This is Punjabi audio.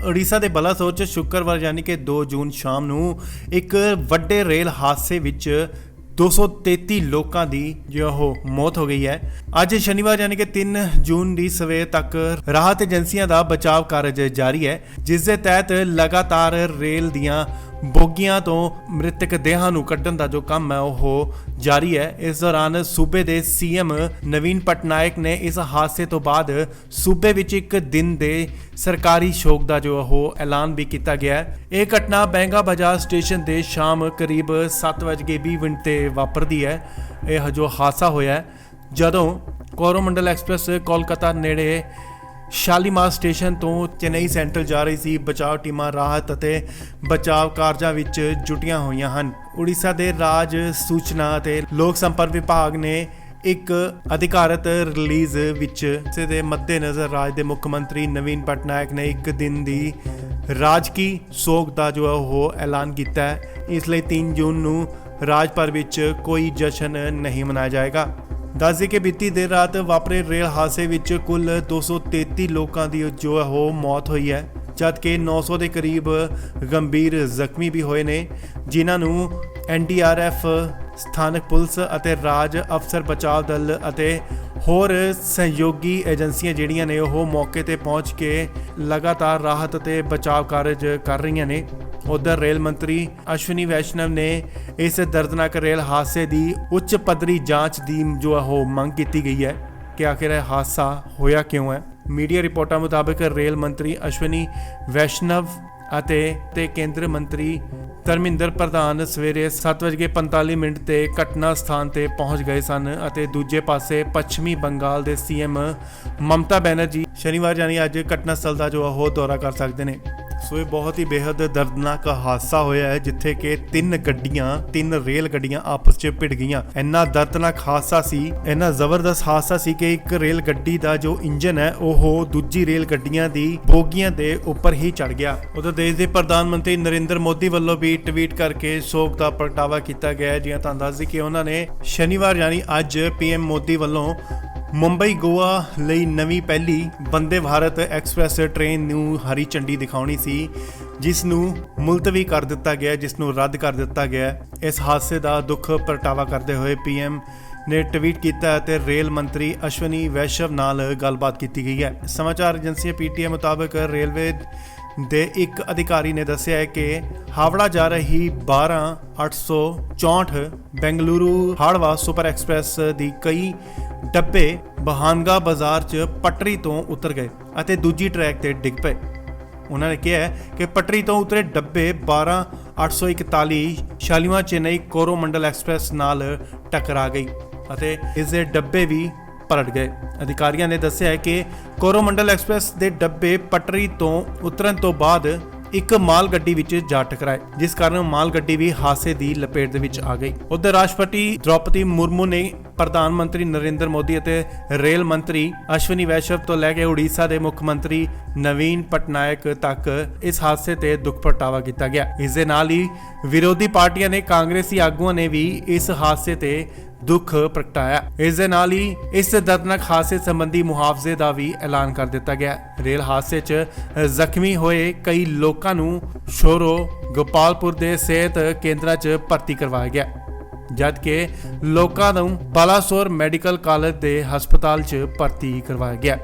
ਉੜੀਸਾ ਦੇ ਬਲਾਸੋਰ 'ਚ ਸ਼ੁੱਕਰਵਾਰ ਯਾਨੀ ਕਿ 2 ਜੂਨ ਸ਼ਾਮ ਨੂੰ ਇੱਕ ਵੱਡੇ ਰੇਲ ਹਾਦਸੇ ਵਿੱਚ 233 ਲੋਕਾਂ ਦੀ ਜੋ ਮੌਤ ਹੋ ਗਈ ਹੈ। ਅੱਜ ਸ਼ਨੀਵਾਰ ਯਾਨੀ ਕਿ 3 ਜੂਨ ਦੀ ਸਵੇਰ ਤੱਕ ਰਾਹਤ ਏਜੰਸੀਆਂ ਦਾ ਬਚਾਅ ਕਾਰਜ ਜਾਰੀ ਹੈ, ਜਿਸ ਦੇ ਤਹਿਤ ਲਗਾਤਾਰ ਰੇਲ ਦੀਆਂ ਬੋਗੀਆਂ ਤੋਂ ਮ੍ਰਿਤਕ ਦੇਹਾਂ ਨੂੰ ਕੱਢਣ ਦਾ ਜੋ ਕੰਮ ਹੈ ਉਹ ਜਾਰੀ ਹੈ। ਇਸ ਦੌਰਾਨ ਸੂਬੇ ਦੇ ਸੀਐਮ ਨਵੀਨ ਪਟਨਾਇਕ ਨੇ ਇਸ ਹਾਦਸੇ ਤੋਂ ਬਾਅਦ ਸੂਬੇ ਵਿੱਚ ਇੱਕ ਦਿਨ ਦੇ ਸਰਕਾਰੀ ਸ਼ੋਕ ਦਾ ਜੋ ਉਹ ਐਲਾਨ ਵੀ ਕੀਤਾ ਗਿਆ ਹੈ। ਇਹ ਘਟਨਾ ਬੈਂਗਾ ਬਾਜ਼ਾਰ ਸਟੇਸ਼ਨ ਦੇ ਸ਼ਾਮ ਕਰੀਬ 7:20 ਤੇ ਵਾਪਰਦੀ ਹੈ। ਇਹ ਜੋ ਹਾਦਸਾ ਹੋਇਆ ਜਦੋਂ ਕੋਰੋਮੰਡਲ ਐਕਸਪ੍ਰੈਸ ਕੋਲਕਾਤਾ ਨੇੜੇ ਸ਼ਾਲੀਮਾਰ ਸਟੇਸ਼ਨ ਤੋਂ ਚੇਨਈ ਸੈਂਟਰਲ ਜਾ ਰਹੀ ਸੀ। ਬਚਾਅ ਟੀਮਾਂ ਰਾਹਤ ਅਤੇ ਬਚਾਅ ਕਾਰਜਾਂ ਵਿੱਚ ਜੁਟੀਆਂ ਹੋਈਆਂ ਹਨ। ਉੜੀਸਾ ਦੇ ਰਾਜ ਸੂਚਨਾ ਅਤੇ ਲੋਕ ਸੰਪਰਕ ਵਿਭਾਗ ਨੇ ਇੱਕ ਅਧਿਕਾਰਤ ਰਿਲੀਜ਼ ਵਿੱਚ ਇਸ ਦੇ ਮੱਦੇਨਜ਼ਰ ਰਾਜ ਦੇ ਮੁੱਖ ਮੰਤਰੀ ਨਵੀਨ ਪਟਨਾਇਕ ਨੇ ਇੱਕ ਦਿਨ ਦੀ ਰਾਜਕੀ ਸੋਗ ਦਾ ਜੋ ਉਹ ਐਲਾਨ ਕੀਤਾ ਹੈ। ਇਸ ਲਈ 3 ਜੂਨ ਨੂੰ ਰਾਜ ਭਰ ਵਿੱਚ ਕੋਈ ਜਸ਼ਨ ਨਹੀਂ ਮਨਾਇਆ ਜਾਏਗਾ। ਦੱਸਦੇ ਕਿ ਬੀਤੀ ਦੇਰ ਰਾਤ ਵਾਪਰੇ ਰੇਲ ਹਾਦਸੇ ਵਿੱਚ ਕੁੱਲ 233 ਲੋਕਾਂ ਦੀ ਜੋ ਉਹ ਮੌਤ ਹੋਈ ਹੈ, ਜਦਕਿ 900 ਦੇ ਕਰੀਬ ਗੰਭੀਰ ਜ਼ਖਮੀ ਵੀ ਹੋਏ ਨੇ, ਜਿਨ੍ਹਾਂ ਨੂੰ NDRF, ਸਥਾਨਕ ਪੁਲਿਸ ਅਤੇ ਰਾਜ ਅਫਸਰ ਬਚਾਅ ਦਲ ਅਤੇ ਹੋਰ ਸਹਿਯੋਗੀ ਏਜੰਸੀਆਂ ਜਿਹੜੀਆਂ ਨੇ ਉਹ ਮੌਕੇ ਤੇ ਪਹੁੰਚ ਕੇ ਲਗਾਤਾਰ ਰਾਹਤ ਅਤੇ ਬਚਾਅ ਕਾਰਜ ਕਰ ਰਹੀਆਂ ਨੇ। ਉਧਰ ਰੇਲ ਮੰਤਰੀ ਅਸ਼ਵਨੀ ਵੈਸ਼ਨਵ ਨੇ ਇਸ ਦਰਦਨਾਕ ਰੇਲ ਹਾਦਸੇ ਦੀ ਉੱਚ ਪੱਧਰੀ ਜਾਂਚ ਦੀ ਜੋ ਉਹ ਮੰਗ ਕੀਤੀ ਗਈ ਹੈ ਕਿ ਆਖਿਰ ਇਹ ਹਾਦਸਾ ਹੋਇਆ ਕਿਉਂ ਹੈ। ਮੀਡੀਆ ਰਿਪੋਰਟਾਂ ਮੁਤਾਬਕ ਰੇਲ ਮੰਤਰੀ ਅਸ਼ਵਨੀ ਵੈਸ਼ਨਵ ਅਤੇ ਕੇਂਦਰ ਮੰਤਰੀ ਧਰਮਿੰਦਰ ਪ੍ਰਧਾਨ ਸਵੇਰੇ 7:45 ਤੇ ਘਟਨਾ ਸਥਾਨ ਤੇ ਪਹੁੰਚ ਗਏ ਸਨ ਅਤੇ ਦੂਜੇ ਪਾਸੇ ਪੱਛਮੀ ਬੰਗਾਲ ਦੇ ਸੀਐਮ ਮਮਤਾ ਬੈਨਰਜੀ ਸ਼ਨੀਵਾਰ ਯਾਨੀ ਅੱਜ ਘਟਨਾ ਸਥਲ ਦਾ ਜੋ ਉਹ ਦੌਰਾ ਕਰ ਸਕਦੇ ਨੇ। ਸੋ ਇਹ ਬਹੁਤ ਹੀ ਬੇहद ਦਰਦਨਾਕ ਹਾਦਸਾ ਹੋਇਆ ਹੈ, ਜਿੱਥੇ ਕਿ 3 ਰੇਲ ਗੱਡੀਆਂ ਆਪਸ 'ਚ ਭਿੜ ਗਈਆਂ। ਇੰਨਾ ਦਰਦਨਾਕ ਹਾਦਸਾ ਸੀ, ਇੰਨਾ ਜ਼ਬਰਦਸਤ ਹਾਦਸਾ ਸੀ ਕਿ ਇੱਕ ਰੇਲ ਗੱਡੀ ਦਾ ਜੋ ਇੰਜਨ ਹੈ ਉਹ ਦੂਜੀ ਰੇਲ ਗੱਡੀਆਂ ਦੀ ਬੋਗੀਆਂ ਦੇ ਉੱਪਰ ਹੀ ਚੜ ਗਿਆ। ਉਧਰ ਦੇਸ਼ ਦੇ ਪ੍ਰਧਾਨ ਮੰਤਰੀ ਨਰਿੰਦਰ ਮੋਦੀ ਵੱਲੋਂ ਵੀ ਟਵੀਟ ਕਰਕੇ ਸ਼ੋਕ ਦਾ ਪ੍ਰਗਟਾਵਾ ਕੀਤਾ ਗਿਆ ਹੈ। ਜਿਵੇਂ ਤੁਹਾਨੂੰ ਦੱਸ ਦਈਏ ਕਿ ਉਹਨਾਂ ਨੇ ਸ਼ਨੀਵਾਰ ਯਾਨੀ ਅੱਜ PM ਮੋਦੀ ਵੱਲੋਂ ਮੁੰਬਈ ਗੋਆ ਲਈ ਨਵੀਂ ਪਹਿਲੀ ਬੰਦੇ ਭਾਰਤ ਐਕਸਪ੍ਰੈਸ ਟ੍ਰੇਨ ਨੂੰ ਹਰੀ ਝੰਡੀ ਦਿਖਾਉਣੀ ਸੀ, ਜਿਸ ਨੂੰ ਮੁਲਤਵੀ ਕਰ ਦਿੱਤਾ ਗਿਆ, ਜਿਸ ਨੂੰ ਰੱਦ ਕਰ ਦਿੱਤਾ ਗਿਆ। ਇਸ ਹਾਦਸੇ ਦਾ ਦੁੱਖ ਪ੍ਰਗਟਾਵਾ ਕਰਦੇ ਹੋਏ PM ਨੇ ਟਵੀਟ ਕੀਤਾ ਅਤੇ ਰੇਲ ਮੰਤਰੀ ਅਸ਼ਵਨੀ ਵੈਸ਼ਨਵ ਨਾਲ ਗੱਲਬਾਤ ਕੀਤੀ ਗਈ ਹੈ। ਸਮਾਚਾਰ ਏਜੰਸੀ PTI ਮੁਤਾਬਕ ਰੇਲਵੇ ਦੇ ਇੱਕ ਅਧਿਕਾਰੀ ਨੇ ਦੱਸਿਆ ਹੈ ਕਿ ਹਾਵੜਾ ਜਾ ਰਹੀ 12864 ਬੈਂਗਲੁਰੂ ਹਾੜਵਾ ਸੁਪਰ ਐਕਸਪ੍ਰੈਸ ਦੀ ਕਈ ਡੱਬੇ ਬਹਾਨਗਾ ਬਾਜ਼ਾਰ 'ਚ ਪਟਰੀ ਤੋਂ ਉਤਰ ਗਏ ਅਤੇ ਦੂਜੀ ਟਰੈਕ ਤੇ ਡਿੱਗ ਪਏ। ਉਹਨਾਂ ਨੇ ਕਿਹਾ ਕਿ ਪਟਰੀ ਤੋਂ ਉਤਰੇ ਡੱਬੇ 12841 ਸ਼ਾਲੀਮਾਰ ਚੇਨਈ ਕੋਰੋਮੰਡਲ ਐਕਸਪ੍ਰੈਸ ਨਾਲ ਟਕਰਾ ਗਈ ਅਤੇ ਇਸ ਦੇ ਡੱਬੇ ਵੀ ਪਲਟ ਗਏ। ਅਧਿਕਾਰੀਆਂ ਨੇ ਦੱਸਿਆ ਕਿ ਕੋਰੋਮੰਡਲ ਐਕਸਪ੍ਰੈਸ ਦੇ ਡੱਬੇ ਪਟਰੀ ਤੋਂ ਉਤਰਨ ਤੋਂ ਬਾਅਦ ਇੱਕ ਮਾਲ ਗੱਡੀ ਵਿੱਚ ਜਾ ਟਕਰਾਏ, ਜਿਸ ਕਾਰਨ ਮਾਲ ਗੱਡੀ ਵੀ ਹਾਦਸੇ ਦੀ ਲਪੇਟ ਦੇ ਵਿੱਚ ਆ ਗਈ। ਉਧਰ ਰਾਸ਼ਟਰਪਤੀ ਦ੍ਰੌਪਦੀ ਮੁਰਮੂ ਨੇ ਪ੍ਰਧਾਨ ਮੰਤਰੀ ਨਰਿੰਦਰ ਮੋਦੀ ਅਤੇ ਰੇਲ ਮੰਤਰੀ ਅਸ਼ਵਨੀ ਵੈਸ਼ਨਵ ਤੋਂ ਲੈ ਕੇ ਉੜੀਸਾ ਦੇ ਮੁੱਖ ਮੰਤਰੀ ਨਵੀਨ ਪਟਨਾਇਕ ਤੱਕ ਇਸ ਹਾਦਸੇ ਤੇ ਦੁੱਖ ਪ੍ਰਗਟਾਵਾ ਕੀਤਾ ਗਿਆ। ਇਸ ਦੇ ਨਾਲ ਹੀ ਵਿਰੋਧੀ ਪਾਰਟੀਆਂ ਨੇ ਕਾਂਗਰਸੀ ਆਗੂਆਂ ਨੇ ਵੀ ਇਸ ਹਾਦਸੇ ਤੇ ਦੁੱਖ ਪ੍ਰਗਟਾਇਆ। ਇਸ ਦੇ ਨਾਲ ਹੀ ਇਸ ਦਰਦਨਾਕ ਹਾਦਸੇ ਸੰਬੰਧੀ ਮੁਆਵਜ਼ੇ ਦਾ ਵੀ ਐਲਾਨ ਕਰ ਦਿੱਤਾ ਗਿਆ। ਰੇਲ ਹਾਦਸੇ 'ਚ ਜ਼ਖਮੀ ਹੋਏ ਕਈ ਲੋਕਾਂ ਨੂੰ ਸ਼ੋਰੋ ਗੋਪਾਲਪੁਰ ਦੇ ਸਿਹਤ ਕੇਂਦਰਾਂ 'ਚ ਭਰਤੀ ਕਰਵਾਇਆ ਗਿਆ, ਜਦਕਿ ਲੋਕਾਂ ਨੂੰ ਬਾਲਾਸੋਰ ਮੈਡੀਕਲ ਕਾਲਜ ਦੇ ਹਸਪਤਾਲ 'ਚ ਭਰਤੀ ਕਰਵਾਇਆ ਗਿਆ।